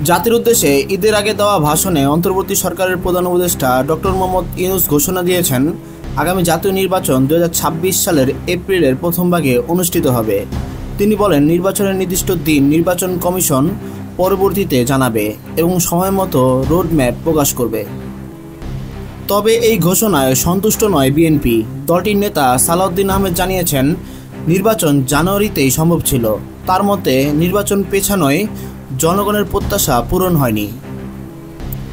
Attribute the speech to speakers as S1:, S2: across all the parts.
S1: জাতির উদ্দেশ্যে ঈদের আগে দেওয়া ভাষণে অন্তর্বর্তী সরকারের প্রধান উপদেষ্টা ডক্টর মোহাম্মদ ইউনূস ঘোষণা দিয়েছেন, আগামী জাতীয় নির্বাচন 2026 সালের এপ্রিলের প্রথম ভাগে অনুষ্ঠিত হবে। তিনি বলেন, নির্বাচনের নির্দিষ্ট দিন নির্বাচন কমিশন পরবর্তীতে জানাবে এবং সময়মতো রোডম্যাপ প্রকাশ করবে। তবে এই ঘোষণায় সন্তুষ্ট নয় বিএনপি। দলটির নেতা সালাউদ্দিন আহমেদ জানিয়েছেন, নির্বাচন জানুয়ারিতেই সম্ভব ছিল। তার মতে, নির্বাচন পেছানোয় জনগণের প্রত্যাশা পূরণ হয়নি।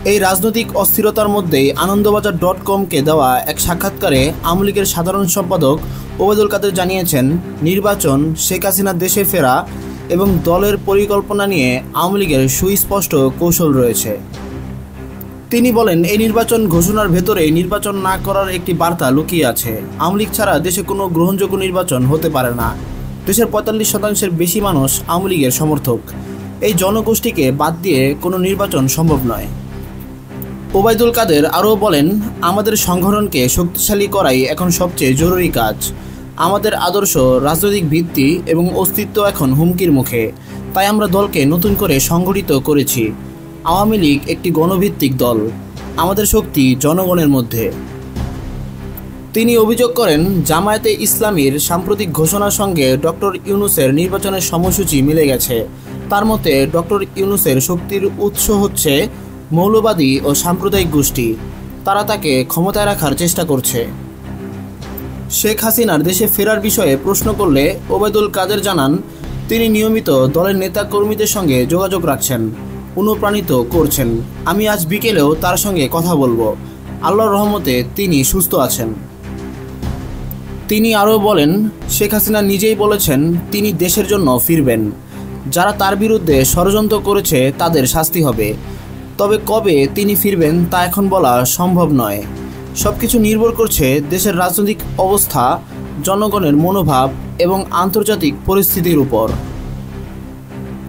S1: এই রাজনৈতিক অস্থিরতার মধ্যেই আনন্দবাজার.কমকে দেওয়া এক সাক্ষাৎকারে আওয়ামী লীগের সাধারণ সম্পাদক ওবায়দুল কাদের জানিয়েছেন, নির্বাচন, শেখ হাসিনার দেশে ফেরা এবং দলের পরিকল্পনা নিয়ে আওয়ামী লীগের সুস্পষ্ট কৌশল রয়েছে। তিনি বলেন, এই নির্বাচন ঘোষণার ভেতরে নির্বাচন না করার একটি বার্তা লুকিয়ে আছে। আওয়ামী লীগ ছাড়া দেশে কোনো গ্রহণযোগ্য নির্বাচন হতে পারে না। দেশের 45% বেশি মানুষ আওয়ামী লীগের সমর্থক। এই জনগোষ্ঠীকে বাদ দিয়ে কোনো নির্বাচন সম্ভব নয়। ওবায়দুল কাদের আরও বলেন, আমাদের সংগঠনকে শক্তিশালী করাই এখন সবচেয়ে জরুরি কাজ। আমাদের আদর্শ, রাজনৈতিক ভিত্তি এবং অস্তিত্ব এখন হুমকির মুখে। তাই আমরা দলকে নতুন করে সংগঠিত করেছি। আওয়ামী লীগ একটি গণভিত্তিক দল। আমাদের শক্তি জনগণের মধ্যে। তিনি অভিযোগ করেন, জামায়াতে ইসলামীর সাম্প্রতিক ঘোষণার সঙ্গে ডক্টর ইউনূসের নির্বাচনের সময়সূচি মিলে গেছে। তার মতে, ডক্টর ইউনূসের শক্তির উৎস হচ্ছে মৌলবাদী ও সাম্প্রদায়িক গোষ্ঠী। তারা তাকে ক্ষমতায় রাখার চেষ্টা করছে। শেখ হাসিনার দেশে ফেরার বিষয়ে প্রশ্ন করলে ওবায়দুল কাদের জানান, তিনি নিয়মিত দলের নেতা কর্মীদের সঙ্গে যোগাযোগ রাখছেন, অনুপ্রাণিত করছেন। আমি আজ বিকেলেও তার সঙ্গে কথা বলবো। আল্লাহর রহমতে তিনি সুস্থ আছেন। তিনি আরও বলেন, শেখ হাসিনা নিজেই বলেছেন তিনি দেশের জন্য ফিরবেন। যারা তার বিরুদ্ধে ষড়যন্ত্র করেছে তাদের শাস্তি হবে। তবে কবে তিনি ফিরবেন তা এখন বলা সম্ভব নয়। সবকিছু নির্ভর করছে দেশের রাজনৈতিক অবস্থা, জনগণের মনোভাব এবং আন্তর্জাতিক পরিস্থিতির উপর।